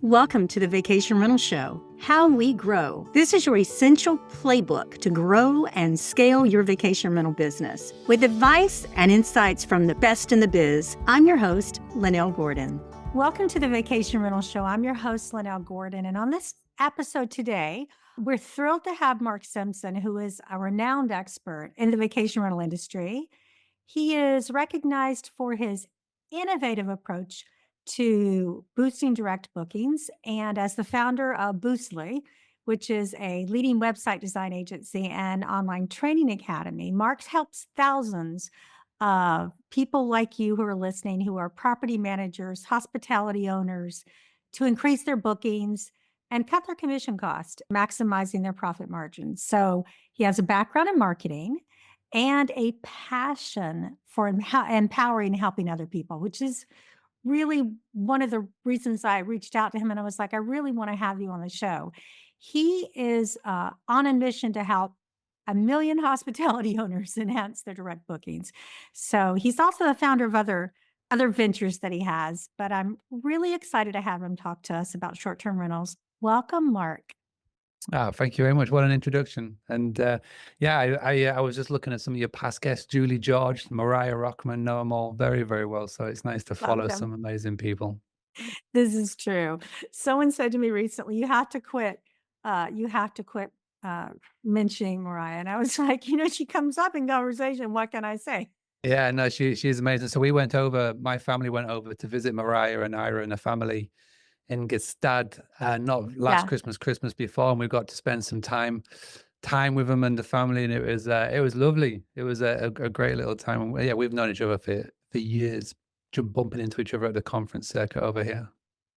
Welcome to the Vacation Rental Show, How We Grow. This is your essential playbook to grow and scale your vacation rental business. With advice and insights from the best in the biz, I'm your host, Lynell Gordon. Welcome to the Vacation Rental Show. I'm your host, Lynell Gordon. And on this episode today, we're thrilled to have Mark Simpson, who is a renowned expert in the vacation rental industry. He is recognized for his innovative approach to boosting direct bookings. And as the founder of Boostly, which is a leading website design agency and online training academy, Mark helps thousands of people like you who are listening, who are property managers, hospitality owners, to increase their bookings and cut their commission cost, maximizing their profit margins. So he has a background in marketing and a passion for empowering and helping other people, which is really one of the reasons I reached out to him, and I was like, I really want to have you on the show. He is on a mission to help 1 million hospitality owners enhance their direct bookings. So he's also the founder of other ventures that he has, but I'm really excited to have him talk to us about short-term rentals. Welcome, Mark. Thank you very much. What an introduction. And I was just looking at some of your past guests, Julie George, Mariah Rockman, know them all very, very well. So it's nice to follow some amazing people. This is true. Someone said to me recently, you have to quit mentioning Mariah. And I was like, she comes up in conversation. What can I say? Yeah, no, she's amazing. So my family went over to visit Mariah and Ira and her family in Gestad, not last Christmas before, and we got to spend some time with them and the family, and it was lovely. It was a great little time. And yeah, we've known each other for years, bumping into each other at the conference circuit over here.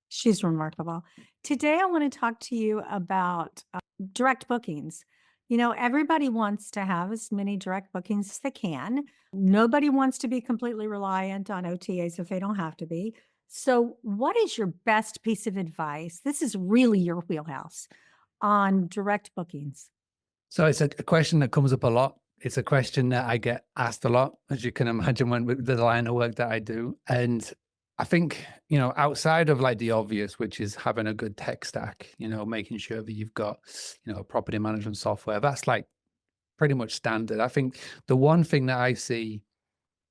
She's remarkable. Today, I want to talk to you about direct bookings. Everybody wants to have as many direct bookings as they can. Nobody wants to be completely reliant on OTAs if they don't have to be. So what is your best piece of advice? This is really your wheelhouse on direct bookings. So it's a question that comes up a lot. It's a question that I get asked a lot, as you can imagine, with the line of work that I do. And I think, outside of like the obvious, which is having a good tech stack, making sure that you've got, property management software, that's like pretty much standard. I think the one thing that I see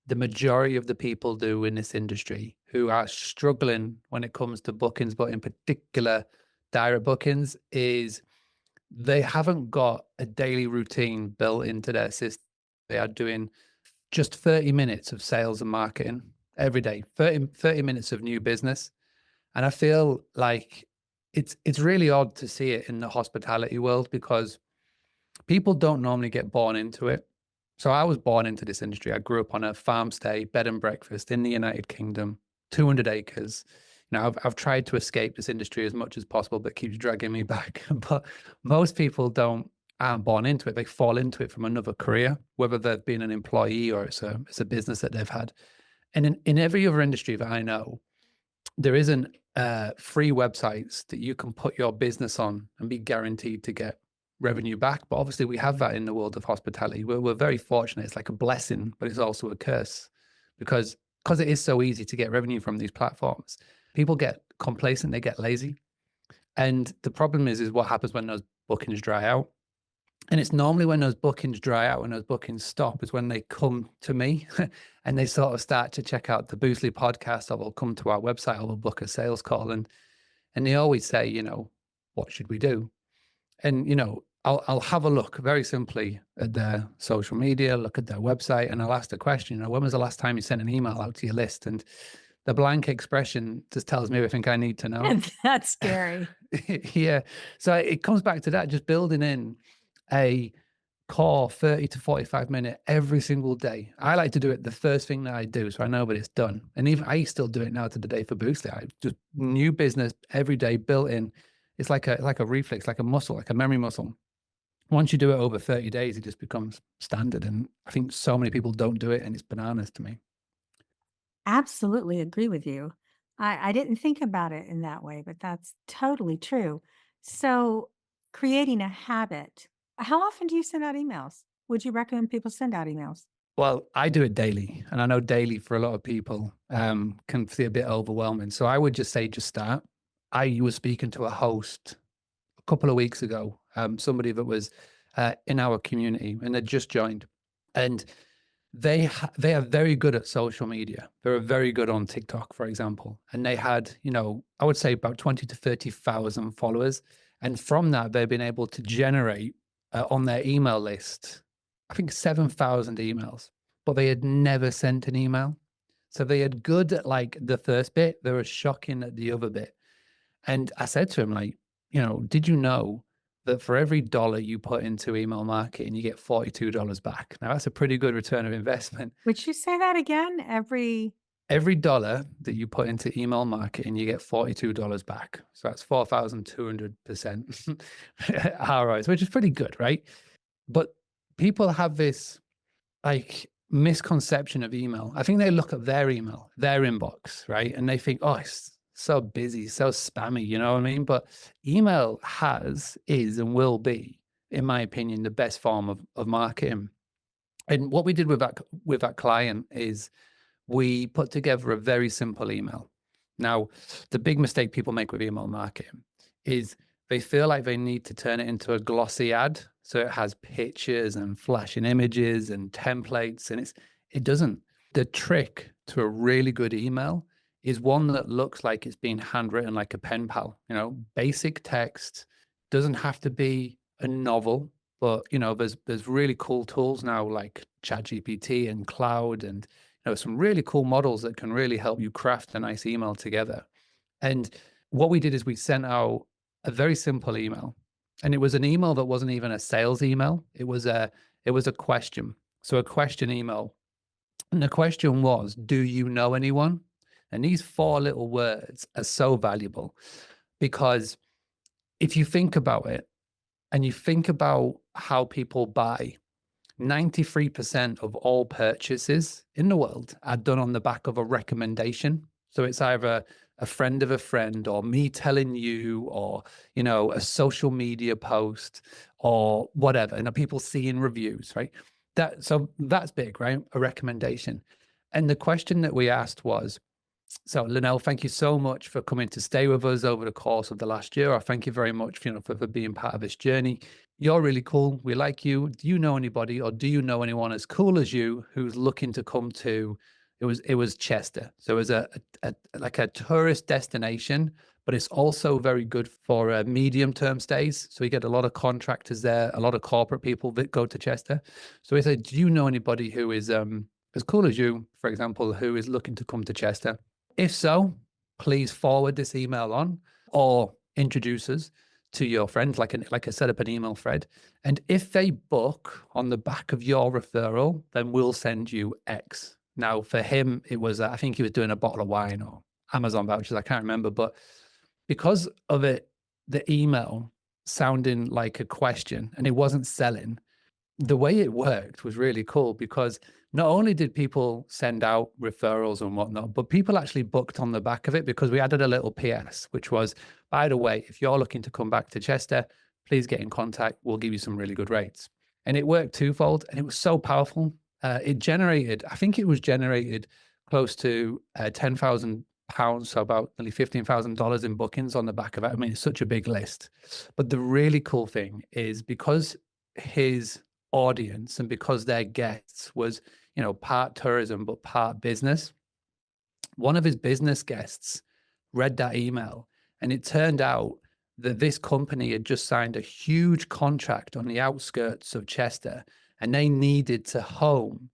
the majority of the people do in this industry who are struggling when it comes to bookings, but in particular direct bookings, is they haven't got a daily routine built into their system. They are doing just 30 minutes of sales and marketing every day, 30 minutes of new business. And I feel like it's really odd to see it in the hospitality world because people don't normally get born into it. So I was born into this industry. I grew up on a farm stay, bed and breakfast in the United Kingdom, 200 acres. I've tried to escape this industry as much as possible, but it keeps dragging me back. But most people aren't born into it. They fall into it from another career, whether they've been an employee or it's a business that they've had. And in every other industry that I know, there isn't free websites that you can put your business on and be guaranteed to get revenue back. But obviously we have that in the world of hospitality. We're very fortunate. It's like a blessing, but it's also a curse because it is so easy to get revenue from these platforms. People get complacent, they get lazy. And the problem is what happens when those bookings dry out. And it's normally when those bookings dry out, when those bookings stop, is when they come to me and they sort of start to check out the Boostly podcast, or they'll come to our website, or they'll book a sales call. And they always say, what should we do? And, I'll have a look very simply at their social media, look at their website, and I'll ask the question, when was the last time you sent an email out to your list? And the blank expression just tells me everything I need to know. That's scary. Yeah. So it comes back to that, just building in a core 30 to 45 minute every single day. I like to do it the first thing that I do, so I know that it's done. And even I still do it now to the day for Boostly. I just new business every day built in. It's like a reflex, like a muscle, like a memory muscle. Once you do it over 30 days, it just becomes standard. And I think so many people don't do it, and it's bananas to me. Absolutely agree with you. I didn't think about it in that way, but that's totally true. So creating a habit, how often do you send out emails? Would you recommend people send out emails? Well, I do it daily, and I know daily for a lot of people can feel a bit overwhelming. So I would just say, just start. I was speaking to a host a couple of weeks ago, somebody that was in our community and had just joined, and they are very good at social media. They're very good on TikTok, for example, and they had, I would say about 20 to 30,000 followers, and from that they've been able to generate on their email list, I think 7,000 emails, but they had never sent an email. So they had good at like the first bit, they were shocking at the other bit. And I said to him, like, did you know that for every dollar you put into email marketing, you get $42 back? Now, that's a pretty good return of investment. Would you say that again? Every dollar that you put into email marketing, you get $42 back. So that's 4,200% ROIs, which is pretty good, right? But people have this like misconception of email. I think they look at their email, their inbox, right? And they think, oh, it's so busy, so spammy, you know what I mean? But email is, and will be, in my opinion, the best form of marketing. And what we did with that client is we put together a very simple email. Now, the big mistake people make with email marketing is they feel like they need to turn it into a glossy ad. So it has pictures and flashing images and templates, and it doesn't. The trick to a really good email is one that looks like it's being handwritten like a pen pal, basic text. Doesn't have to be a novel, but there's really cool tools now like ChatGPT and Cloud, and some really cool models that can really help you craft a nice email together. And what we did is we sent out a very simple email, and it was an email that wasn't even a sales email. It was a question. So a question email. And the question was, do you know anyone? And these 4 little words are so valuable, because if you think about it and you think about how people buy, 93% of all purchases in the world are done on the back of a recommendation. So it's either a friend of a friend, or me telling you, or, a social media post or whatever, and people seeing reviews, right? So that's big, right? A recommendation. And the question that we asked was, so Lynell, thank you so much for coming to stay with us over the course of the last year. Or thank you very much, for being part of this journey. You're really cool. We like you. Do you know anybody, or do you know anyone as cool as you who's looking to come to? It was Chester. So it was like a tourist destination, but it's also very good for medium term stays. So we get a lot of contractors there, a lot of corporate people that go to Chester. So we said, do you know anybody who is as cool as you, for example, who is looking to come to Chester? If so, please forward this email on, or introduce us to your friends, like I set up an email thread. And if they book on the back of your referral, then we'll send you X. Now, for him, it was, I think he was doing a bottle of wine or Amazon vouchers, I can't remember. But because of it, the email sounding like a question and it wasn't selling, the way it worked was really cool, because not only did people send out referrals and whatnot, but people actually booked on the back of it, because we added a little PS, which was, by the way, if you're looking to come back to Chester, please get in contact. We'll give you some really good rates. And it worked twofold, and it was so powerful. I think it was generated close to £10,000, so about nearly $15,000 in bookings on the back of it. I mean, it's such a big list. But the really cool thing is, because his audience and because their guests was, part tourism but part business, one of his business guests read that email, and it turned out that this company had just signed a huge contract on the outskirts of Chester, and they needed to home,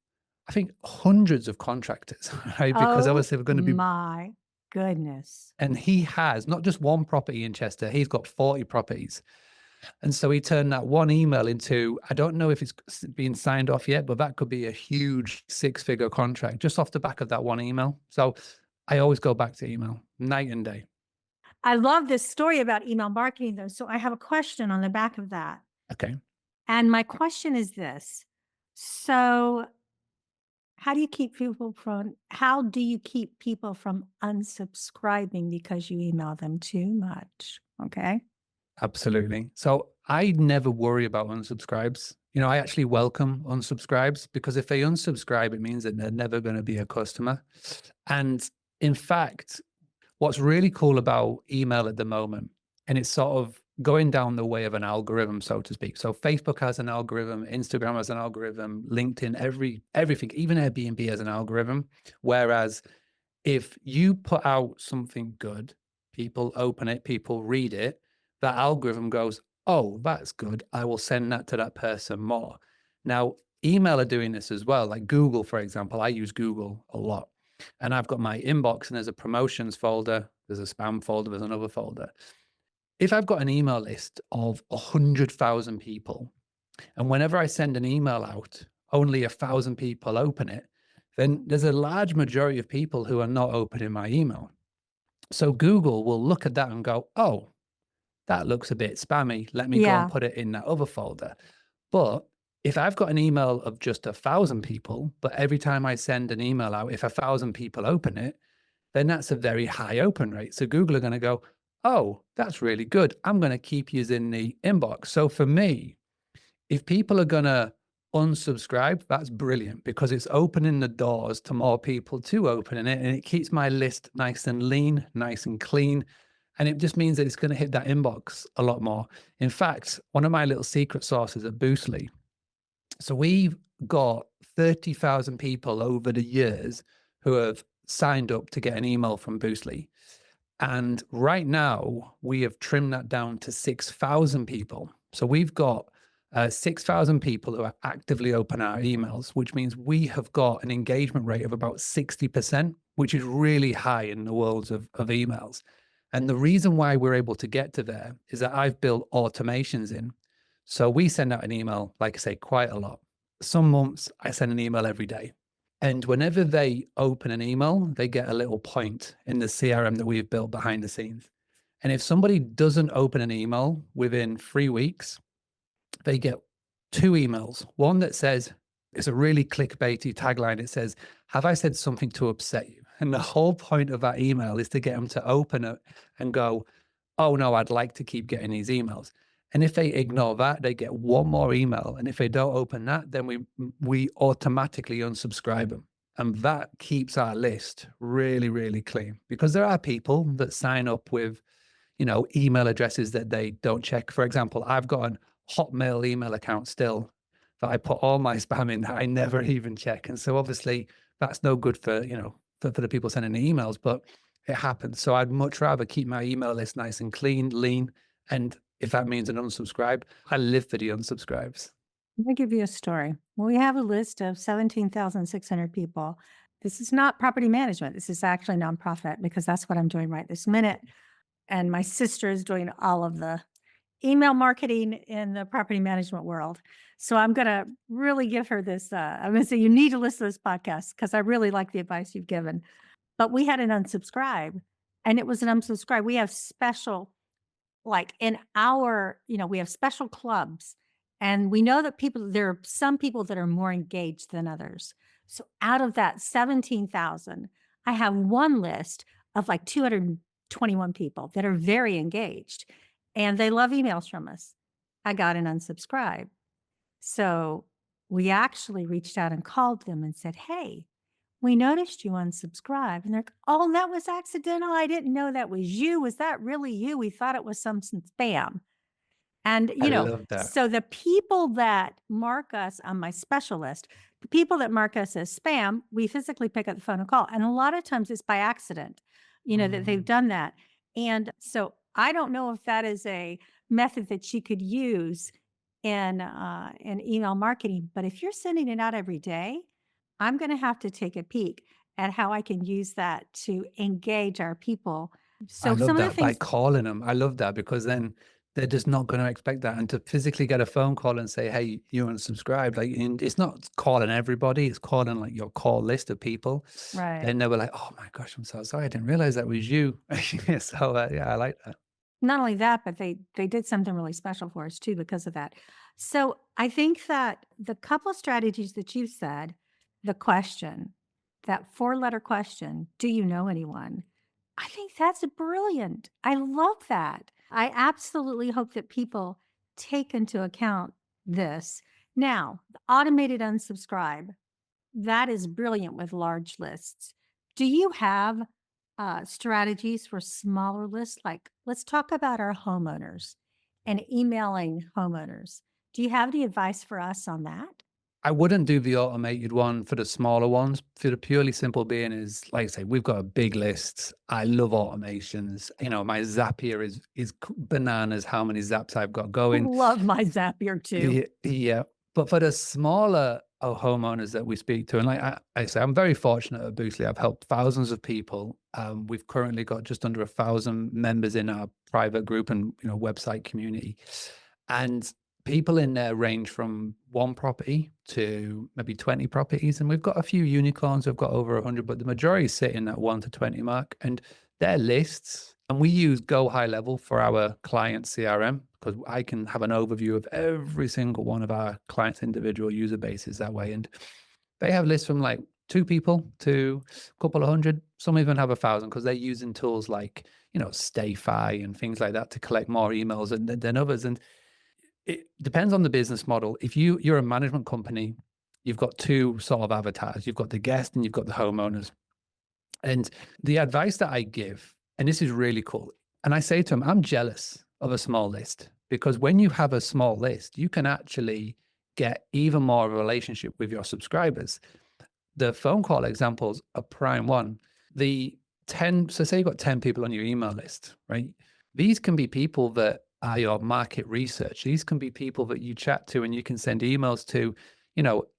I think, hundreds of contractors, right? Because obviously we're going to be, my goodness. and he has not just one property in Chester, he's got 40 properties. And so he turned that one email into, I don't know if it's been signed off yet, but that could be a huge 6-figure contract just off the back of that one email. So I always go back to email, night and day. I love this story about email marketing, though. So I have a question on the back of that. Okay. And my question is this. So how do you keep people from unsubscribing because you email them too much? Okay. Absolutely. So I never worry about unsubscribes. I actually welcome unsubscribes, because if they unsubscribe, it means that they're never going to be a customer. And in fact, What's really cool about email at the moment, and it's sort of going down the way of an algorithm, so to speak. So Facebook has an algorithm, Instagram has an algorithm, LinkedIn, everything, even Airbnb has an algorithm. Whereas if you put out something good, people open it, people read it, that algorithm goes, oh, that's good. I will send that to that person more. Now, email are doing this as well. Like Google, for example, I use Google a lot. And I've got my inbox and there's a promotions folder, there's a spam folder, there's another folder. If I've got an email list of 100,000 people, and whenever I send an email out, only 1,000 people open it, then there's a large majority of people who are not opening my email. So Google will look at that and go, oh, that looks a bit spammy. Let me go and Yeah. put it in that other folder. But if I've got an email of just 1,000 people, but every time I send an email out, if 1,000 people open it, then that's a very high open rate. So Google are going to go, oh, that's really good. I'm going to keep using the inbox. So for me, if people are going to unsubscribe, that's brilliant because it's opening the doors to more people to opening it. And it keeps my list nice and lean, nice and clean. And it just means that it's going to hit that inbox a lot more. In fact, one of my little secret sources at Boostly. So we've got 30,000 people over the years who have signed up to get an email from Boostly. And right now, we have trimmed that down to 6,000 people. So we've got 6,000 people who are actively open our emails, which means we have got an engagement rate of about 60%, which is really high in the world of emails. And the reason why we're able to get to there is that I've built automations in. So we send out an email, like I say, quite a lot. Some months I send an email every day. And whenever they open an email, they get a little point in the CRM that we've built behind the scenes. And if somebody doesn't open an email within 3 weeks, they get 2 emails. One that says, it's a really clickbaity tagline. It says, have I said something to upset you? And the whole point of that email is to get them to open it and go, oh no, I'd like to keep getting these emails. And if they ignore that, they get one more email. And if they don't open that, then we automatically unsubscribe them. And that keeps our list really, really clean because there are people that sign up with, email addresses that they don't check. For example, I've got an Hotmail email account still that I put all my spam in that I never even check. And so obviously that's no good for, for the people sending the emails, but it happens. So I'd much rather keep my email list nice and clean, lean. And if that means an unsubscribe, I live for the unsubscribes. Let me give you a story. We have a list of 17,600 people. This is not property management. This is actually nonprofit because that's what I'm doing right this minute. And my sister is doing all of the email marketing in the property management world. So I'm going to really give her this. I'm going to say, you need to listen to this podcast because I really like the advice you've given. But we had an unsubscribe and it was an unsubscribe. We have special, like in our, we have special clubs and we know that there are some people that are more engaged than others. So out of that 17,000, I have one list of like 221 people that are very engaged and they love emails from us. I got an unsubscribe. So we actually reached out and called them and said, hey, we noticed you unsubscribed. And they're like, oh, that was accidental. I didn't know that was you. Was that really you? We thought it was some spam. And, I love that. so the people that mark us on my special list, the people that mark us as spam, we physically pick up the phone and call. And a lot of times it's by accident, that they've done that. And so I don't know if that is a method that she could use in email marketing. But if you're sending it out every day, I'm going to have to take a peek at how I can use that to engage our people. I So love some of the that by things, calling them. I love that because then they're just not going to expect that. And to physically get a phone call and say, hey, you unsubscribed, like, and it's not calling everybody, it's calling like your call list of people. right? Then they were like, oh my gosh, I'm so sorry. I didn't realize that was you. So yeah, I like that. Not only that, but they did something really special for us too because of that. So I think that the couple of strategies that you said, the question, that 4-letter question, do you know anyone? I think that's brilliant. I love that. I absolutely hope that people take into account this. Now, the automated unsubscribe, that is brilliant with large lists. Do you have strategies for smaller lists? Like, let's talk about our homeowners and emailing homeowners. Do you have any advice for us on that? I wouldn't do the automated one for the smaller ones for the purely simple being is, like I say, we've got a big list. I love automations. You know, my Zapier is bananas how many zaps I've got going. Love my Zapier too. Yeah. But for the smaller homeowners that we speak to, and like I say, I'm very fortunate at Boostly. I've helped thousands of people. We've currently got just under 1,000 members in our private group and website community. And people in there range from one property to maybe 20 properties. And we've got a few unicorns who've got over 100, but the majority sit in that 1 to 20 mark. And their lists, and we use Go High Level for our client CRM because I can have an overview of every single one of our clients' individual user bases that way. And they have lists from like 2 people to a couple of hundred. Some even have 1,000 because they're using tools like, StayFi and things like that to collect more emails than others. And it depends on the business model. If you're a management company, you've got 2 sort of avatars. You've got the guest and you've got the homeowners. And the advice that I give, and this is really cool, and I say to them, I'm jealous of a small list because when you have a small list, you can actually get even more of a relationship with your subscribers. The phone call examples are prime one. The 10, so say you've got 10 people on your email list, right? These can be people that are your market research. These can be people that you chat to and you can send emails to,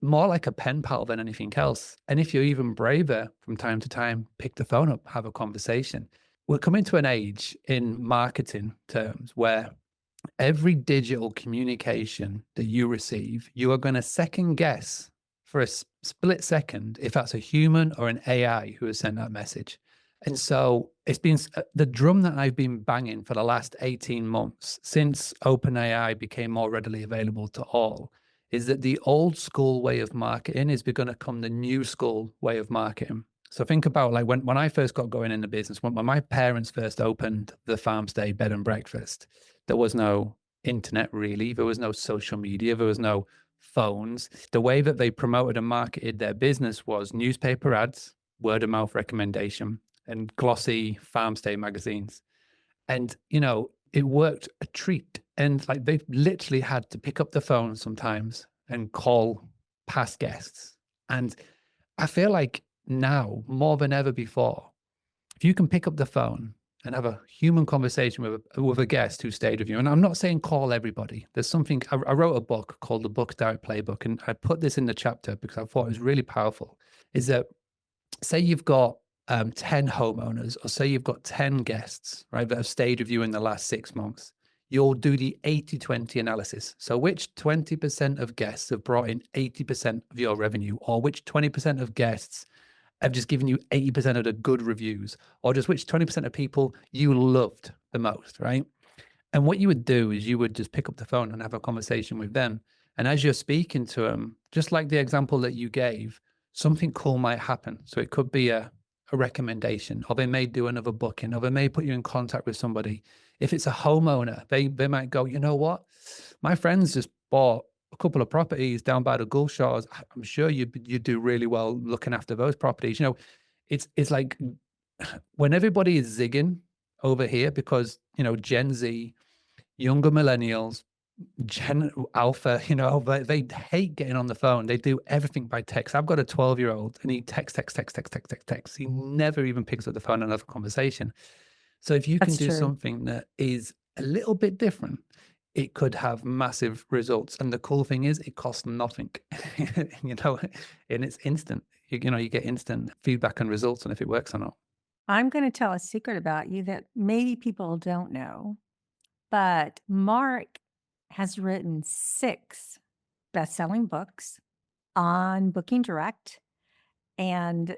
more like a pen pal than anything else. And if you're even braver from time to time, pick the phone up, have a conversation. We're coming to an age in marketing terms where every digital communication that you receive, you are going to second guess for a split second if that's a human or an AI who has sent that message. And so it's been the drum that I've been banging for the last 18 months since OpenAI became more readily available to all is that the old school way of marketing is going to become the new school way of marketing. So think about like when I first got going in the business, when my parents first opened the Farmstay bed and breakfast, there was no internet really. There was no social media. There was no phones. The way that they promoted and marketed their business was newspaper ads, word of mouth recommendation, and glossy Farmstay magazines. And, it worked a treat. And like they literally had to pick up the phone sometimes and call past guests. And I feel like now more than ever before, if you can pick up the phone and have a human conversation with a guest who stayed with you, and I'm not saying call everybody. There's something, I wrote a book called The Book Direct Playbook, and I put this in the chapter because I thought it was really powerful, is that say you've got 10 homeowners, or say you've got 10 guests, right, that have stayed with you in the last 6 months, you'll do the 80-20 analysis. So which 20% of guests have brought in 80% of your revenue, or which 20% of guests have just given you 80% of the good reviews, or just which 20% of people you loved the most, right? And what you would do is you would just pick up the phone and have a conversation with them. And as you're speaking to them, just like the example that you gave, something cool might happen. So it could be a recommendation, or they may do another booking, or they may put you in contact with somebody. If it's a homeowner, they might go, you know what? My friends just bought a couple of properties down by the Gulf Shores. I'm sure you do really well looking after those properties. It's like when everybody is zigging over here because, Gen Z, younger millennials, Gen Alpha, they hate getting on the phone. They do everything by text. I've got a 12-year-old and he text. He never even picks up the phone and have a conversation. So if you can That's do true. something that is a little bit different, it could have massive results. And the cool thing is it costs nothing, and it's instant. You get instant feedback and results on if it works or not. I'm going to tell a secret about you that maybe people don't know, but Mark has written 6 best-selling books on Booking Direct, and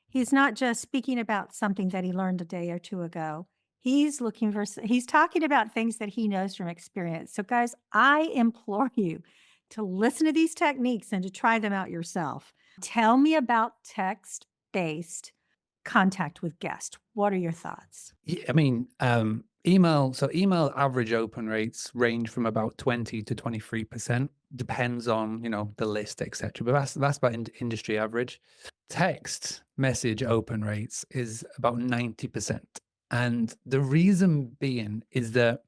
he's not just speaking about something that he learned a day or 2 ago. He's talking about things that he knows from experience. So guys, I implore you to listen to these techniques and to try them out yourself. Tell me about text-based contact with guests. What are your thoughts? Yeah, I mean, email average open rates range from about 20 to 23%. depends on, the list, etc. But that's about industry average. Text message open rates is about 90%. And the reason being is that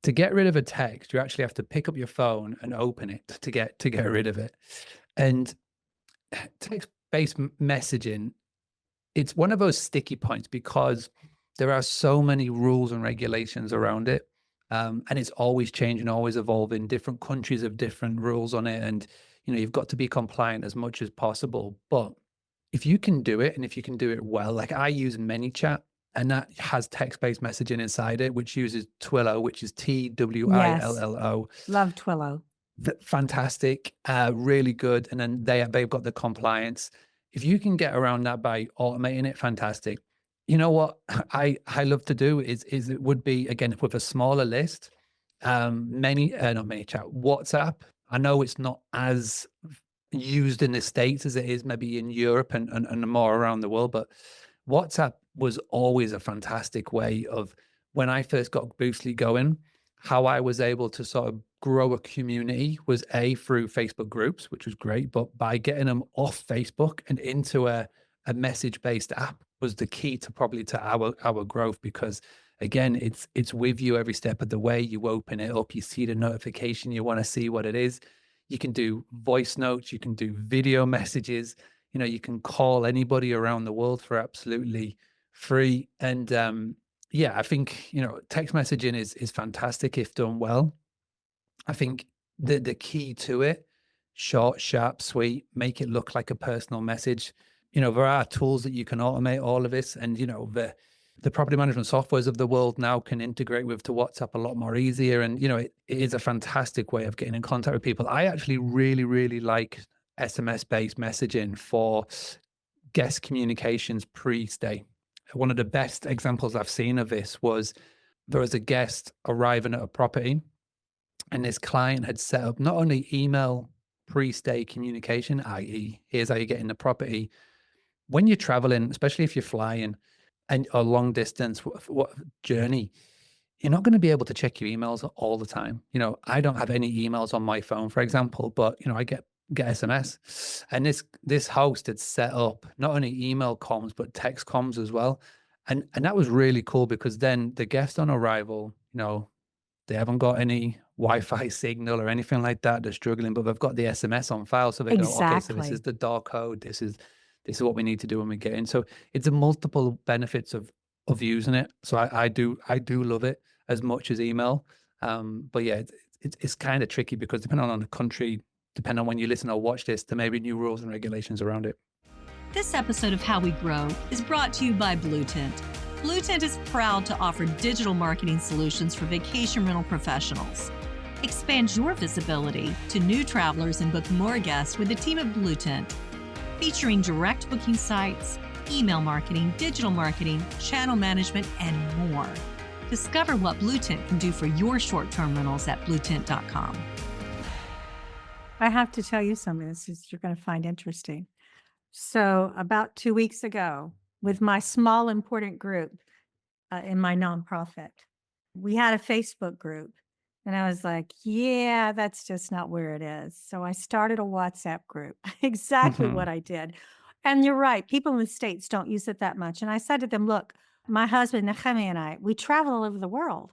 to get rid of a text, you actually have to pick up your phone and open it to get rid of it. And text-based messaging, it's one of those sticky points because there are so many rules and regulations around it. And it's always changing, always evolving. Different countries have different rules on it. And, you've got to be compliant as much as possible. But if you can do it and if you can do it well, like I use ManyChat and that has text-based messaging inside it, which uses Twillo, which is Yes. Twillo. Love Twillo. Fantastic, really good. And then they've got the compliance. If you can get around that by automating it, fantastic. You know what I love to do is it would be again with a smaller list, not many chat, WhatsApp. I know it's not as used in the States as it is maybe in Europe and more around the world, but WhatsApp was always a fantastic way of when I first got Boostly going, how I was able to sort of grow a community was through Facebook groups, which was great, but by getting them off Facebook and into a message-based app was the key to probably to our growth because again, it's with you every step of the way. You open it up, you see the notification, you want to see what it is. You can do voice notes, you can do video messages, you can call anybody around the world for absolutely free. And yeah, I think, text messaging is fantastic if done well. I think the key to it, short, sharp, sweet, make it look like a personal message. There are tools that you can automate all of this, and the property management softwares of the world now can integrate with to WhatsApp a lot more easier. And it is a fantastic way of getting in contact with people. I actually really, really like SMS based messaging for guest communications pre-stay. One of the best examples I've seen of this was there was a guest arriving at a property and this client had set up not only email pre-stay communication, i.e. here's how you get in the property. When you're traveling, especially if you're flying and a long distance what journey, you're not going to be able to check your emails all the time. I don't have any emails on my phone, for example, but I get SMS. And this host had set up not only email comms but text comms as well. And that was really cool because then the guest on arrival, they haven't got any Wi-Fi signal or anything like that. They're struggling, but they've got the SMS on file. So they go, okay, so this is the door code. This is what we need to do when we get in. So it's a multiple benefits of using it. So I do love it as much as email. But yeah, it's kind of tricky because depending on the country, depending on when you listen or watch this, there may be new rules and regulations around it. This episode of How We Grow is brought to you by Blue Tent. Blue Tent is proud to offer digital marketing solutions for vacation rental professionals. Expand your visibility to new travelers and book more guests with the team at Blue Tent. Featuring direct booking sites, email marketing, digital marketing, channel management, and more. Discover what Blue Tent can do for your short-term rentals at bluetent.com. I have to tell you something. You're going to find interesting. So about 2 weeks ago, with my small important group in my nonprofit, we had a Facebook group. And I was like, yeah, that's just not where it is. So I started a WhatsApp group, exactly what I did. And you're right, people in the States don't use it that much. And I said to them, look, my husband, Nechemi, and I, we travel all over the world.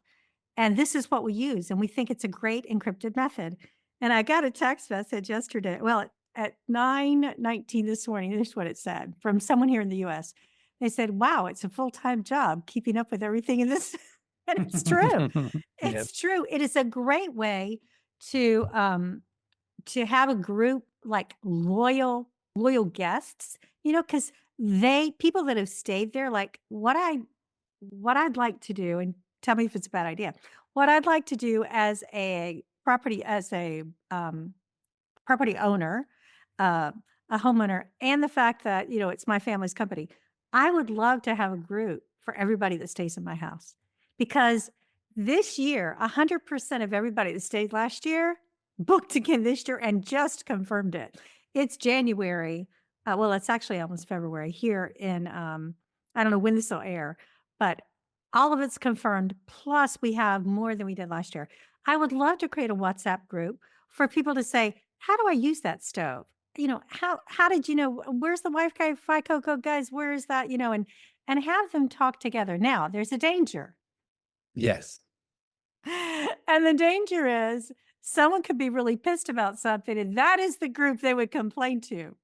And this is what we use. And we think it's a great encrypted method. And I got a text message yesterday. Well, at 9:19 this morning, this is what it said from someone here in the US. They said, wow, it's a full-time job keeping up with everything in this. And it's true. Yep. It's true. It is a great way to have a group like loyal guests, because people that have stayed there, like what I'd like to do, and tell me if it's a bad idea. What I'd like to do as a property owner, a homeowner, and the fact that it's my family's company, I would love to have a group for everybody that stays in my house. Because this year, 100% of everybody that stayed last year booked again this year and just confirmed it. It's January. Well, it's actually almost February here in, I don't know when this will air, but all of it's confirmed. Plus, we have more than we did last year. I would love to create a WhatsApp group for people to say, how do I use that stove? How did you know, where's the Wi-Fi code, guys? Where is that? And have them talk together. Now, there's a danger. Yes. And the danger is someone could be really pissed about something, and that is the group they would complain to.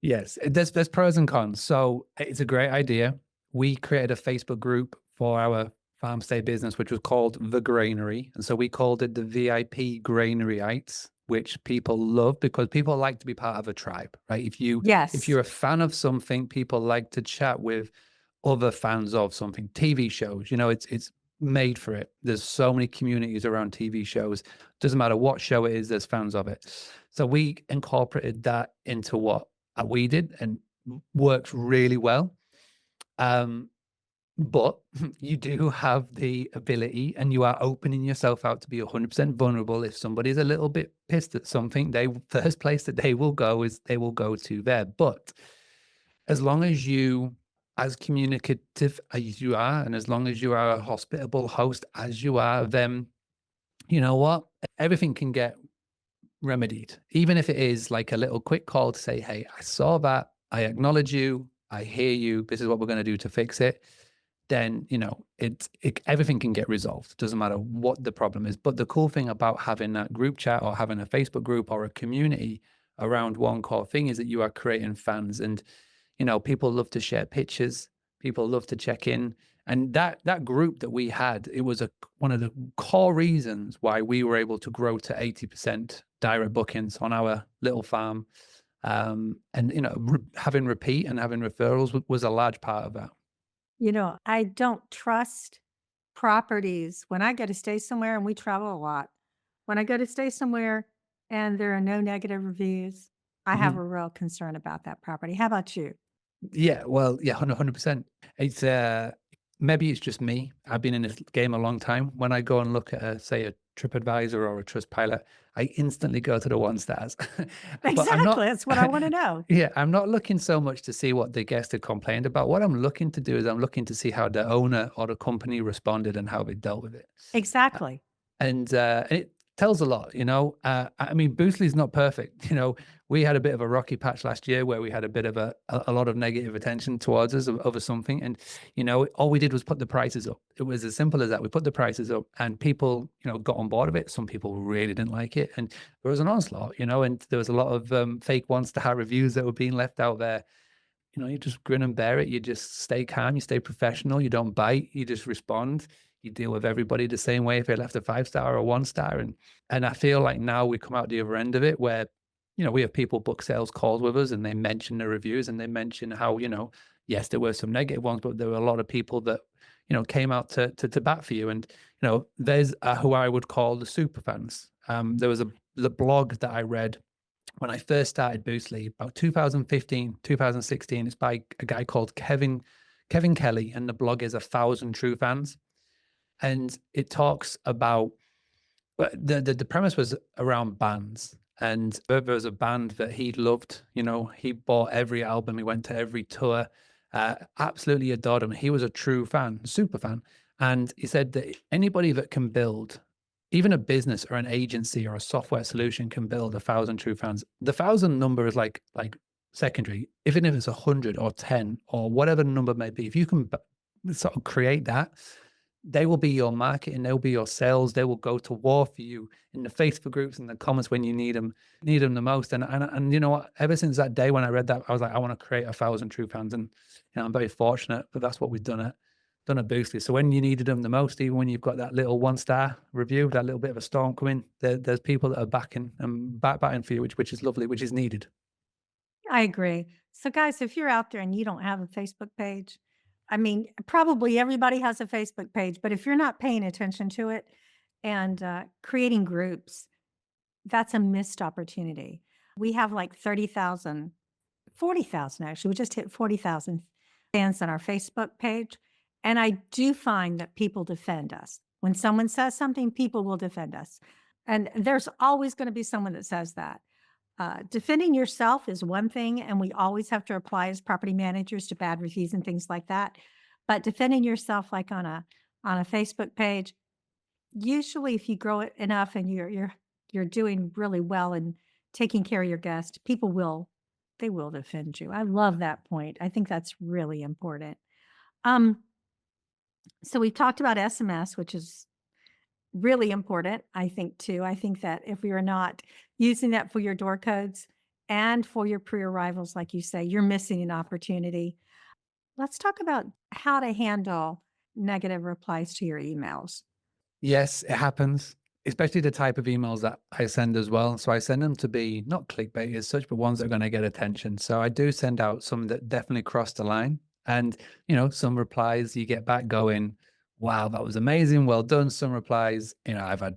Yes, there's pros and cons. So it's a great idea. We created a Facebook group for our farm stay business, which was called The Granary. And so we called it the VIP Granaryites, which people love because people like to be part of a tribe, right? If Yes. you're a fan of something, people like to chat with other fans of something. TV shows, it's made for it. There's so many communities around TV shows. Doesn't matter what show it is, there's fans of it. So we incorporated that into what we did and works really well. But you do have the ability and you are opening yourself out to be 100% vulnerable. If somebody's a little bit pissed at something, first place that they will go is they will go to there. But as long as you, as communicative as you are, and as long as you are a hospitable host as you are, then you know what? Everything can get remedied, even if it is like a little quick call to say, hey, I saw that, I acknowledge you, I hear you, this is what we're going to do to fix it. Then everything can get resolved. Doesn't matter what the problem is. But the cool thing about having that group chat or having a Facebook group or a community around one core thing is that you are creating fans, and people love to share pictures, people love to check in. And that group that we had, it was one of the core reasons why we were able to grow to 80% direct bookings on our little farm. And having repeat and having referrals was a large part of that. I don't trust properties when I go to stay somewhere, and we travel a lot. When I go to stay somewhere and there are no negative reviews, I have Mhm. a real concern about that property. How about you? Yeah, well, yeah, 100%. It's maybe it's just me. I've been in this game a long time. When I go and look at say a TripAdvisor or a Trustpilot, I instantly go to the 1 stars. But I'm Exactly. not That's what I want to know. yeah, I'm not looking so much to see what the guest had complained about. What I'm looking to do is I'm looking to see how the owner or the company responded and how they dealt with it. Exactly. And it tells a lot, I mean, Boosley's not perfect. We had a bit of a rocky patch last year where we had a bit of a lot of negative attention towards us over something. And, all we did was put the prices up. It was as simple as that. We put the prices up and people, got on board of it. Some people really didn't like it. And there was an onslaught, and there was a lot of fake 1-star reviews that were being left out there. You just grin and bear it. You just stay calm, you stay professional, you don't bite, you just respond. You deal with everybody the same way if they left a 5-star or 1-star. And I feel like now we come out the other end of it where, we have people book sales calls with us and they mention the reviews and they mention how, yes, there were some negative ones, but there were a lot of people that, came out to bat for you. And, there's who I would call the super fans. There was the blog that I read when I first started Boostly, about 2015, 2016. It's by a guy called Kevin Kelly, and the blog is 1,000 True Fans. And it talks about the premise was around bands. And there was a band that he loved. He bought every album, he went to every tour, absolutely adored him. He was a true fan, super fan. And he said that anybody that can build, even a business or an agency or a software solution can build 1,000 true fans. The 1,000 number is like secondary. Even if it's 100 or 10 or whatever the number may be, if you can sort of create that, they will be your marketing, they'll be your sales, they will go to war for you in the Facebook groups and the comments when you need them the most. And you know what? Ever since that day when I read that, I was like, I want to create 1,000 true fans. And I'm very fortunate that that's what we've done at Boostly. So when you needed them the most, even when you've got that little 1-star review, that little bit of a storm coming, there's people that are backing and batting for you, which is lovely, which is needed. I agree. So, guys, if you're out there and you don't have a Facebook page, I mean, probably everybody has a Facebook page, but if you're not paying attention to it and creating groups, that's a missed opportunity. We have like 30,000, 40,000 actually. We just hit 40,000 fans on our Facebook page. And I do find that people defend us. When someone says something, people will defend us. And there's always going to be someone that says that. Defending yourself is one thing, and we always have to apply as property managers to bad reviews and things like that. But defending yourself, like on a Facebook page, usually if you grow it enough and you're you're doing really well and taking care of your guest, they will defend you. I love that point. I think that's really important. Um, so we've talked about SMS, which is really important, I think, too. I think that if we are not using that for your door codes and for your pre-arrivals, like you say, you're missing an opportunity. Let's talk about how to handle negative replies to your emails. Yes, it happens, especially the type of emails that I send as well. So I send them to be not clickbait as such, but ones that are going to get attention. So I do send out some that definitely cross the line. And, some replies you get back going, wow, that was amazing. Well done. Some replies, I've had,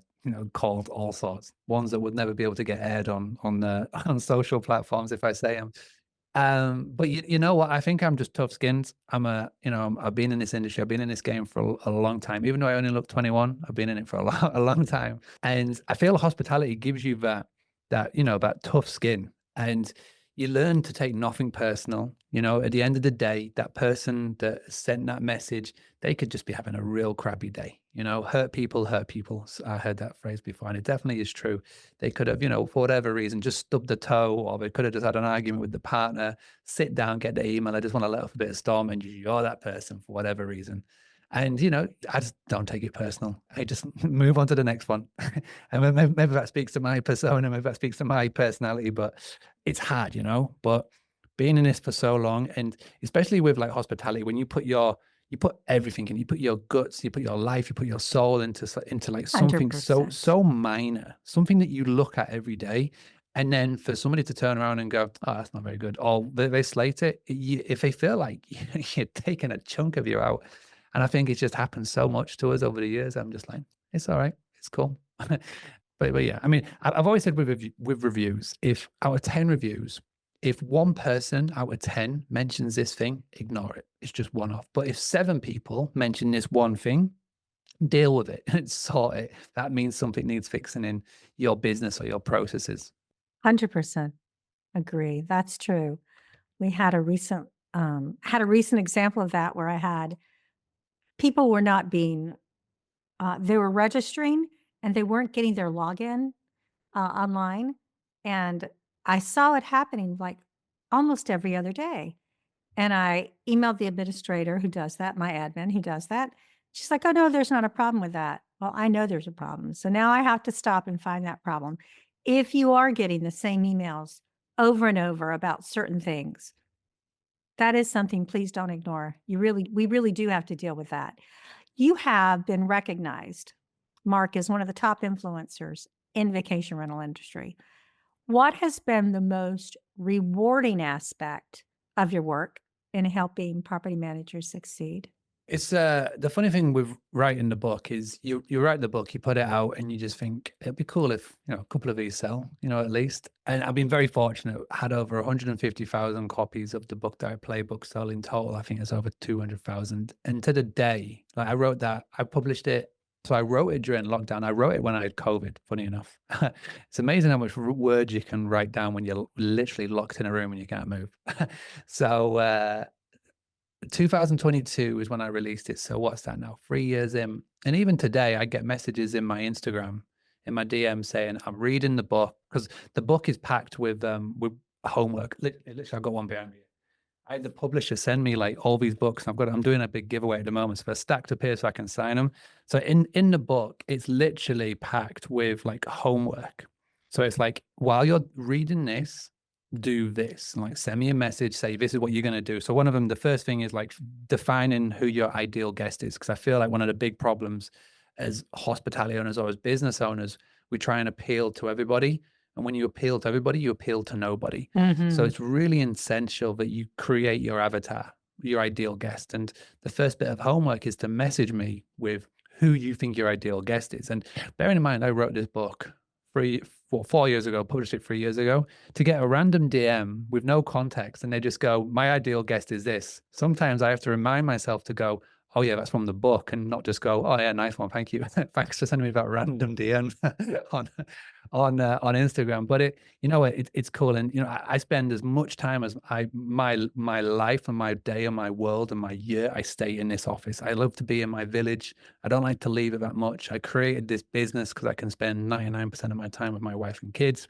called all sorts, ones that would never be able to get aired on the on social platforms if I say them. But you know what? I think I'm just tough skinned. I've been in this industry. I've been in this game for a long time. Even though I only look 21, I've been in it for a long time. And I feel hospitality gives you that tough skin, and you learn to take nothing personal. At the end of the day, that person that sent that message, they could just be having a real crappy day. Hurt people hurt people. I heard that phrase before, and it definitely is true. They could have, for whatever reason, just stubbed a toe, or they could have just had an argument with the partner, sit down, get the email. I just want to let off a bit of storm, and you're that person for whatever reason. And, I just don't take it personal. I just move on to the next one. And maybe that speaks to my persona, maybe that speaks to my personality, but it's hard, but being in this for so long, and especially with like hospitality, when you put everything in, you put your guts, you put your life, you put your soul into like something so 100%. minor, something that you look at every day. And then for somebody to turn around and go, oh, that's not very good, or they slate it, if they feel like you're taking a chunk of you out. And I think it's just happened so much to us over the years. I'm just like, it's all right, it's cool. But yeah, I mean, I've always said with reviews, if out of 10 reviews, if one person out of 10 mentions this thing, ignore it. It's just one off. But if 7 people mention this one thing, deal with it and sort it. That means something needs fixing in your business or your processes. 100% agree. That's true. We had a recent example of that where I had people were not being they were registering and they weren't getting their login online. And I saw it happening like almost every other day. And I emailed the administrator who does that, my admin who does that. She's like, oh, no, there's not a problem with that. Well, I know there's a problem. So now I have to stop and find that problem. If you are getting the same emails over and over about certain things, that is something please don't ignore. We really do have to deal with that. You have been recognized, Mark, as one of the top influencers in vacation rental industry. What has been the most rewarding aspect of your work in helping property managers succeed? It's the funny thing with writing the book is you write the book, you put it out, and you just think it'd be cool if a couple of these sell, at least. And I've been very fortunate. Had over 150,000 copies of the book that I playbook sold in total. I think it's over 200,000. And to the day, like I published it. So I wrote it during lockdown. I wrote it when I had COVID. Funny enough, it's amazing how much words you can write down when you're literally locked in a room and you can't move. So. 2022 is when I released it. So what's that now? 3 years in. And even today, I get messages in my Instagram, in my DM saying, I'm reading the book, because the book is packed with homework. Literally, I've got one behind me. I had the publisher send me like all these books. I'm doing a big giveaway at the moment. So they're stacked up here so I can sign them. So in the book, it's literally packed with like homework. So it's like, while you're reading this, do this, like send me a message, say this is what you're going to do. So one of them, the first thing is like defining who your ideal guest is, because I feel like one of the big problems as hospitality owners or as business owners, we try and appeal to everybody, and when you appeal to everybody, you appeal to nobody. So it's really essential that you create your avatar, your ideal guest. And the first bit of homework is to message me with who you think your ideal guest is. And bearing in mind, I wrote this book 4 years ago, published it 3 years ago, to get a random DM with no context, and they just go, my ideal guest is this. Sometimes I have to remind myself to go, oh yeah, that's from the book, and not just go, oh yeah, nice one, thank you. Thanks for sending me that random DM on on Instagram. But it's cool. And I spend as much time as my life and my day and my world and my year, I stay in this office. I love to be in my village. I don't like to leave it that much. I created this business because I can spend 99% of my time with my wife and kids.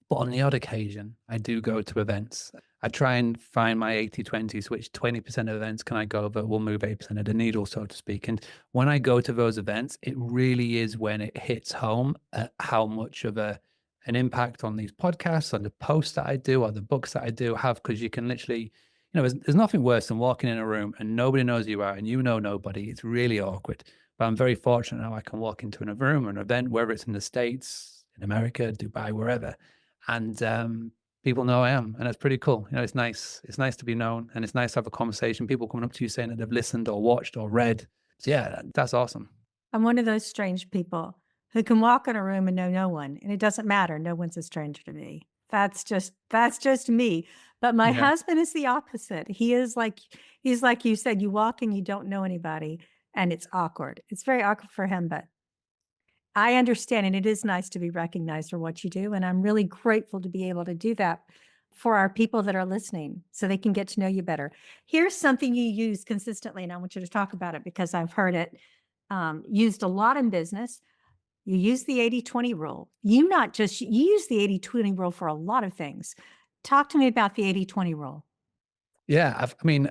But on the odd occasion, I do go to events. I try and find my 80-20, which 20% of events can I go that will move 80% of the needle, so to speak. And when I go to those events, it really is when it hits home at how much of an impact on these podcasts, on the posts that I do, or the books that I do have, because you can literally, there's nothing worse than walking in a room and nobody knows who you are and you know nobody. It's really awkward. But I'm very fortunate now I can walk into a room or an event, whether it's in the States, in America, Dubai, wherever, and people know I am, and it's pretty cool. It's nice. It's nice to be known, and it's nice to have a conversation. People coming up to you saying that they've listened or watched or read. So yeah, that's awesome. I'm one of those strange people who can walk in a room and know no one, and it doesn't matter. No one's a stranger to me. That's just me. But my Yeah. husband is the opposite. He's like you said, you walk and you don't know anybody, and it's awkward. It's very awkward for him, but I understand, and it is nice to be recognized for what you do, and I'm really grateful to be able to do that for our people that are listening so they can get to know you better. Here's something you use consistently, and I want you to talk about it because I've heard it used a lot in business. You use the 80-20 rule. You use the 80-20 rule for a lot of things. Talk to me about the 80-20 rule. Yeah. I mean,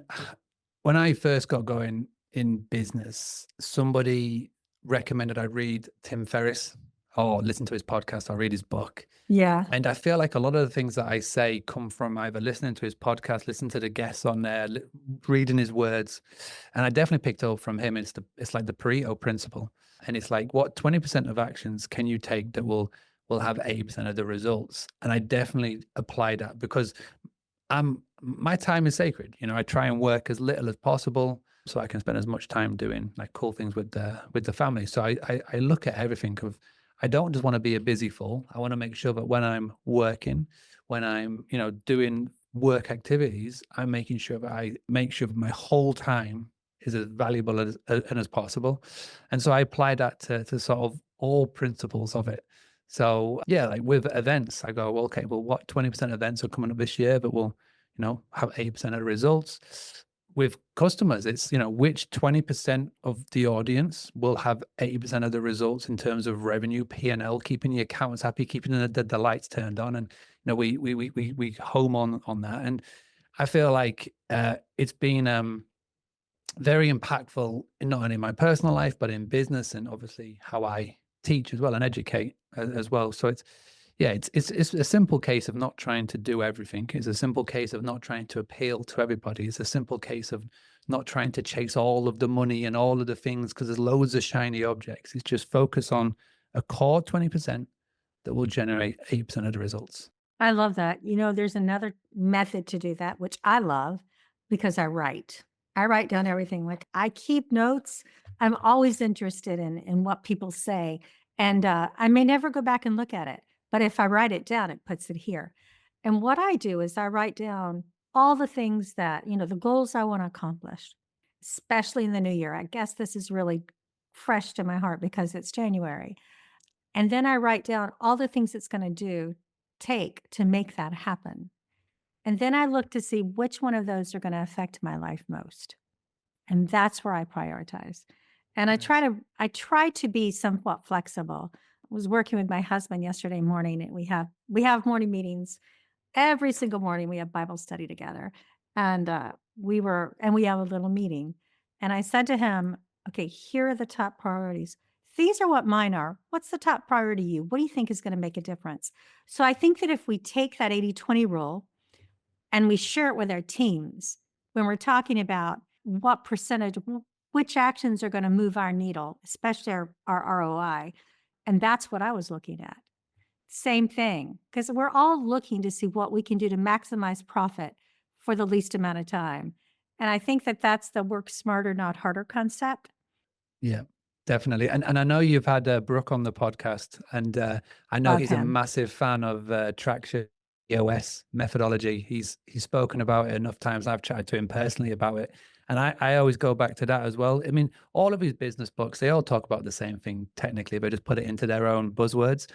when I first got going in business, somebody recommended I read Tim Ferriss or listen to his podcast or read his book. Yeah. And I feel like a lot of the things that I say come from either listening to his podcast, listening to the guests on there, reading his words. And I definitely picked up from him. It's like the Pareto principle. And it's like, what 20% of actions can you take that will have 80% of the results? And I definitely apply that because my time is sacred. I try and work as little as possible so I can spend as much time doing like cool things with the family. So I look at everything of, I don't just want to be a busy fool. I want to make sure that when I'm working, when I'm, doing work activities, I'm making sure that I make sure that my whole time is as valuable as possible. And so I apply that to sort of all principles of it. So yeah, like with events, I go, well, okay, well, what 20% events are coming up this year that will, have 80% of the results? With customers, it's, which 20% of the audience will have 80% of the results in terms of revenue, P&L, keeping the accountants happy, keeping the lights turned on. And, we home on that. And I feel like it's been very impactful in not only my personal life, but in business and obviously how I teach as well and educate as well. So it's a simple case of not trying to do everything. It's a simple case of not trying to appeal to everybody. It's a simple case of not trying to chase all of the money and all of the things because there's loads of shiny objects. It's just focus on a core 20% that will generate 80% of the results. I love that. There's another method to do that, which I love because I write. I write down everything. Like I keep notes. I'm always interested in what people say. And I may never go back and look at it. But if I write it down, it puts it here. And what I do is I write down all the things that, the goals I want to accomplish, especially in the new year. I guess this is really fresh to my heart because it's January. And then I write down all the things it's going to take to make that happen. And then I look to see which one of those are going to affect my life most. And that's where I prioritize. And I try to be somewhat flexible. I was working with my husband yesterday morning, and we have morning meetings every single morning. We have Bible study together, and we have a little meeting. And I said to him, "Okay, here are the top priorities. These are what mine are. What's the top priority to you? What do you think is going to make a difference?" So I think that if we take that 80-20 rule and we share it with our teams, when we're talking about what percentage, which actions are going to move our needle, especially our ROI. And that's what I was looking at. Same thing, because we're all looking to see what we can do to maximize profit for the least amount of time. And I think that that's the work smarter, not harder concept. Yeah, definitely. And I know you've had Brooke on the podcast, and I know Love he's a him. massive fan of traction EOS methodology. He's spoken about it enough times. I've chatted to him personally about it. And I always go back to that as well. I mean, all of these business books, they all talk about the same thing technically, but just put it into their own buzzwords.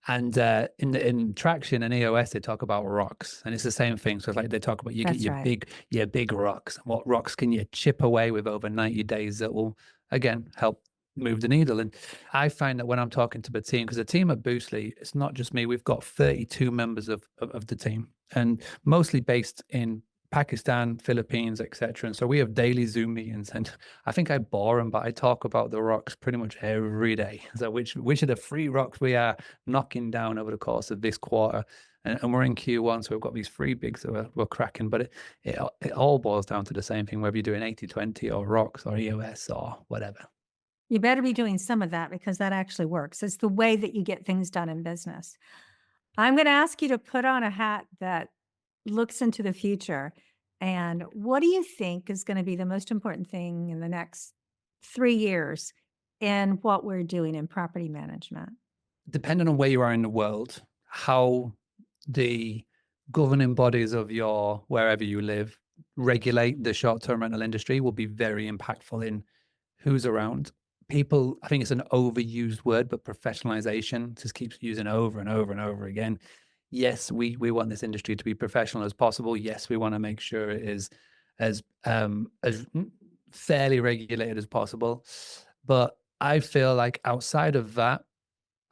And in traction and EOS, they talk about rocks, and it's the same thing. So it's like they talk about you get That's right. your big rocks. What rocks can you chip away with over 90 days that will again help move the needle? And I find that when I'm talking to the team, because the team at Boostly, it's not just me. We've got 32 members of the team, and mostly based in Pakistan, Philippines, etc. And so we have daily Zoom meetings, and I think I bore them, but I talk about the rocks pretty much every day. So which are the 3 rocks we are knocking down over the course of this quarter? And we're in Q1, so we've got these 3 bigs that we're cracking. But it all boils down to the same thing, whether you're doing 80/20 or rocks or EOS or whatever. You better be doing some of that because that actually works. It's the way that you get things done in business. I'm going to ask you to put on a hat that looks into the future. And what do you think is going to be the most important thing in the next 3 years in what we're doing in property management? Depending on where you are in the world, how the governing bodies of your wherever you live regulate the short-term rental industry will be very impactful in who's around. People, I think it's an overused word, but professionalization just keeps using over and over and over again. Yes, we want this industry to be professional as possible. Yes, we want to make sure it is as fairly regulated as possible. But I feel like outside of that,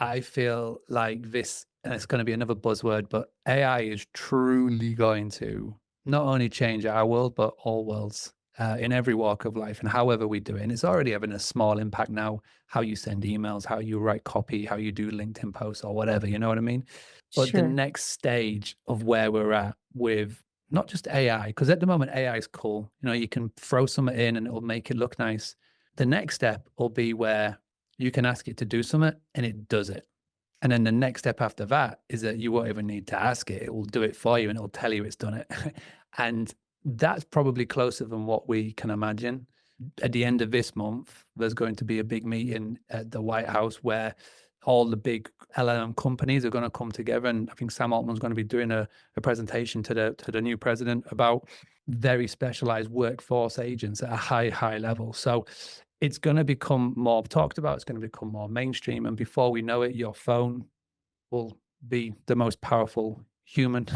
I feel like this, and it's going to be another buzzword, but AI is truly going to not only change our world, but all worlds in every walk of life and however we do it. And it's already having a small impact now, how you send emails, how you write copy, how you do LinkedIn posts or whatever, you know what I mean? But the Sure. next stage of where we're at with not just AI, because at the moment AI is cool. You know, you can throw something in and it'll make it look nice. The next step will be where you can ask it to do something and it does it. And then the next step after that is that you won't even need to ask it. It will do it for you and it'll tell you it's done it. And that's probably closer than what we can imagine. At the end of this month, there's going to be a big meeting at the White House where all the big LLM companies are going to come together. And I think Sam Altman's going to be doing a presentation to the new president about very specialized workforce agents at a high level. So it's going to become more talked about. It's going to become more mainstream. And before we know it, your phone will be the most powerful human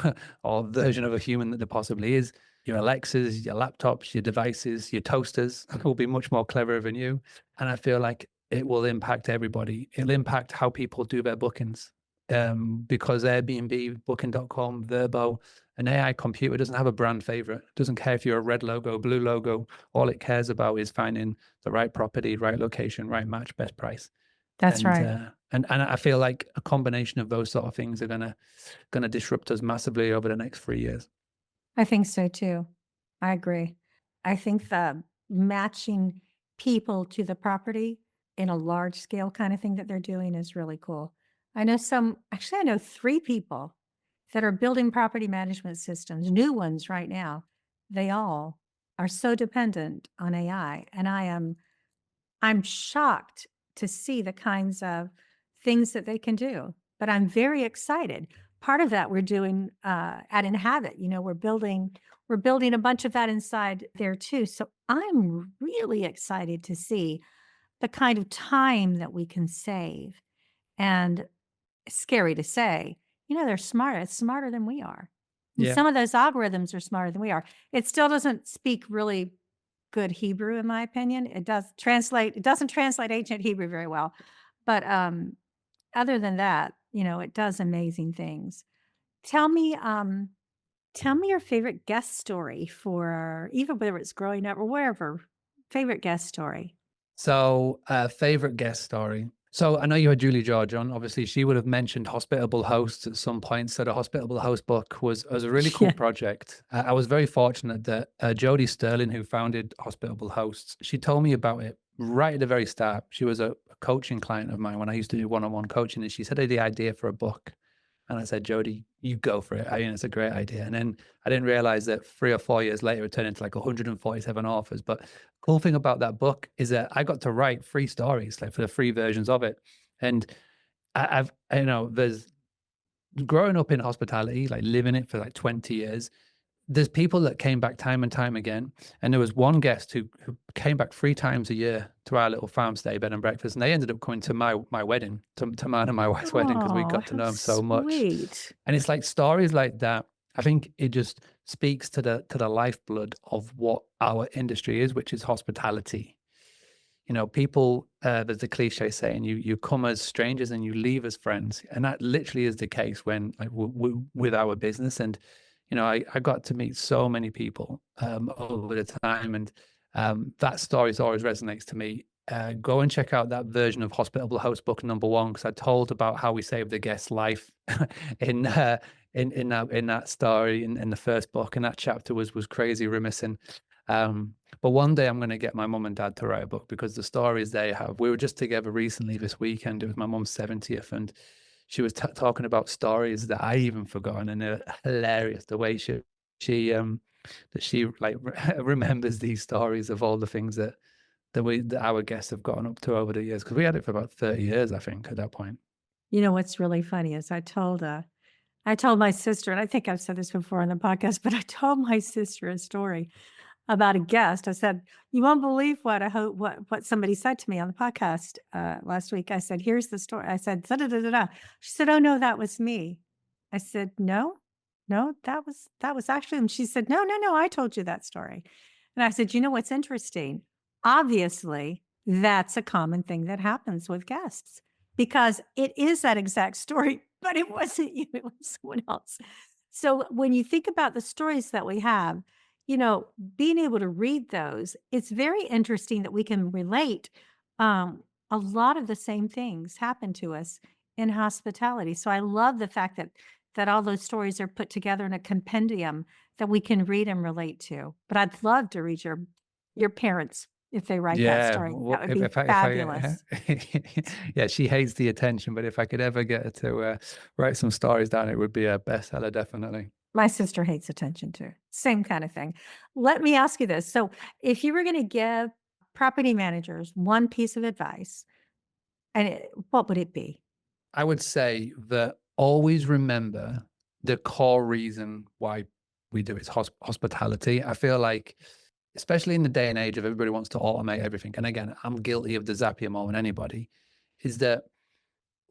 or version of a human that there possibly is. Your Alexas, your laptops, your devices, your toasters will be much more clever than you. And I feel like it will impact everybody. It'll impact how people do their bookings because Airbnb, Booking.com, Vrbo, an AI computer doesn't have a brand favorite. It doesn't care if you're a red logo, blue logo. All it cares about is finding the right property, right location, right match, best price. That's And right. and I feel like a combination of those sort of things are gonna disrupt us massively over the next 3 years. I think so too. I agree. I think the matching people to the property in a large scale kind of thing that they're doing is really cool. I know 3 people that are building property management systems, new ones right now. They all are so dependent on AI. And I'm shocked to see the kinds of things that they can do, but I'm very excited. Part of that we're doing at Inhabit. You know, we're building a bunch of that inside there too. So I'm really excited to see the kind of time that we can save. And it's scary to say, you know, they're smart. It's smarter than we are. And Yeah. some of those algorithms are smarter than we are. It still doesn't speak really good Hebrew, in my opinion. It doesn't translate ancient Hebrew very well. But other than that, you know, it does amazing things. Tell me, tell me your favorite guest story for even whether it's growing up or wherever. Favorite guest story. So, favorite guest story. So I know you had Julie George on. Obviously, she would have mentioned Hospitable Hosts at some point. So the Hospitable Host book was a really cool Yeah. project. I was very fortunate that Jodie Sterling, who founded Hospitable Hosts, she told me about it right at the very start. She was a coaching client of mine when I used to do one-on-one coaching, and she said I had the idea for a book. And I said, Jodie, you go for it. I mean, it's a great idea. And then I didn't realize that 3 or 4 years later, it turned into like 147 authors. But cool thing about that book is that I got to write 3 stories, like for the 3 versions of it. And there's growing up in hospitality, like living it for like 20 years, there's people that came back time and time again. And there was one guest who came back 3 times a year to our little farm stay bed and breakfast. And they ended up coming to my wedding, to mine and my wife's wedding, because we got to know him so much. And it's like stories like that. I think it just speaks to the lifeblood of what our industry is, which is hospitality. You know, people, there's a cliche saying, you come as strangers and you leave as friends. And that literally is the case when with our business. And you know, I got to meet so many people over the time, and that story always resonates to me. Go and check out that version of Hospitable Host book #1, because I told about how we saved the guest's life in that story in the first book, and that chapter was crazy reminiscent. But one day I'm going to get my mum and dad to write a book, because the stories they have. We were just together recently this weekend. It was my mum's 70th, and she was talking about stories that I even forgotten, and they're hilarious. The way she like remembers these stories of all the things that our guests have gotten up to over the years, because we had it for about 30 years, I think, at that point. You know, what's really funny is I told my sister, and I think I've said this before on the podcast, but I told my sister a story about a guest. I said, "You won't believe what somebody said to me on the podcast last week." I said, "Here's the story." I said, da, da, da, da, da. She said, "Oh no, that was me." I said, "No, that was actually him." She said, No, I told you that story." And I said, "You know what's interesting? Obviously, that's a common thing that happens with guests, because it is that exact story, but it wasn't you, it was someone else." So when you think about the stories that we have, you know, being able to read those, it's very interesting that we can relate. A lot of the same things happen to us in hospitality. So I love the fact that all those stories are put together in a compendium that we can read and relate to. But I'd love to read your parents if they write that story. Well, That would be fabulous. Yeah, she hates the attention, but if I could ever get her to write some stories down, it would be a bestseller, definitely. My sister hates attention too. Same kind of thing. Let me ask you this. So if you were going to give property managers one piece of advice, what would it be? I would say that always remember the core reason why we do it, hospitality. I feel like, especially in the day and age of everybody wants to automate everything, and again, I'm guilty of the Zapier more than anybody, is that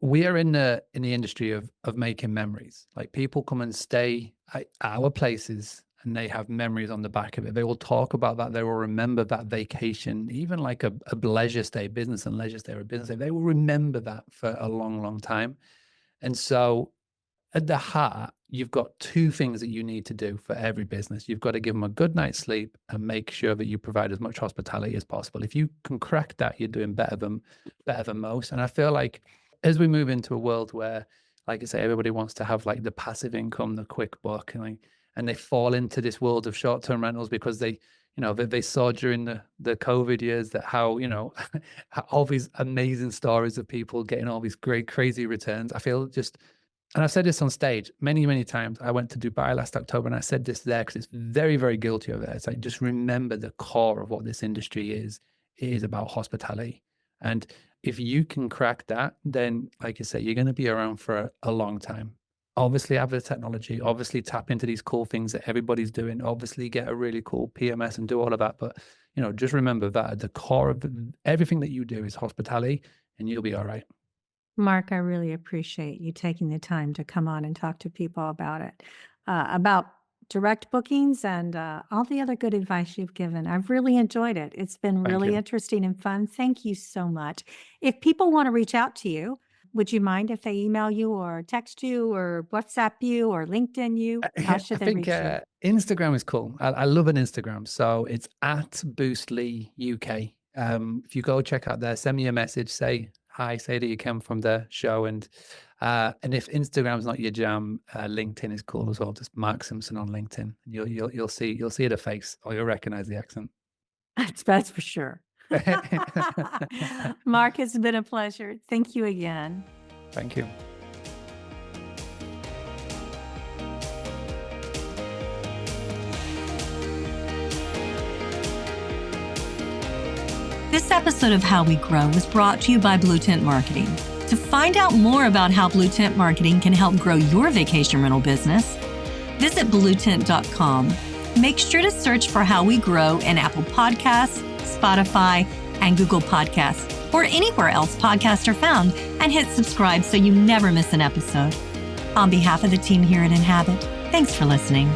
we are in the industry of making memories. Like, people come and stay at our places and they have memories on the back of it. They will talk about that. They will remember that vacation, even like a leisure stay, business and leisure stay, or a business stay. They will remember that for a long, long time. And so at the heart, you've got 2 things that you need to do for every business. You've got to give them a good night's sleep and make sure that you provide as much hospitality as possible. If you can crack that, you're doing better than most. And I feel like as we move into a world where, like I say, everybody wants to have like the passive income, the quick buck, and they fall into this world of short-term rentals because they saw during the COVID years that how, all these amazing stories of people getting all these great, crazy returns. I feel just, and I've said this on stage many, many times. I went to Dubai last October and I said this there because it's very, very guilty of it. It's like, just remember the core of what this industry is. It is about hospitality. And if you can crack that, then, like you say, you're going to be around for a long time. Obviously have the technology, obviously tap into these cool things that everybody's doing, obviously get a really cool PMS and do all of that. But, just remember that at the core of everything that you do is hospitality, and you'll be all right. Mark, I really appreciate you taking the time to come on and talk to people about it, about direct bookings and all the other good advice you've given. I've really enjoyed it. It's been Thank really you. interesting and fun. Thank you so much. If people want to reach out to you, would you mind if they email you or text you or WhatsApp you or LinkedIn you? How I should they think reach you? Instagram is cool. I love an Instagram. So it's at Boostly UK. If you go check out there, send me a message, say hi, say that you came from the show. And if Instagram's not your jam, LinkedIn is cool as well. Just Mark Simpson on LinkedIn. You'll see the face, or you'll recognize the accent. That's for sure. Mark, it's been a pleasure. Thank you again. Thank you. This episode of How We Grow was brought to you by Blue Tent Marketing. To find out more about how Blue Tent Marketing can help grow your vacation rental business, Visit bluetent.com. Make sure to search for How We Grow in Apple Podcasts, Spotify, and Google Podcasts, or anywhere else podcasts are found, and hit subscribe so you never miss an episode. On behalf of the team here at Inhabit, thanks for listening.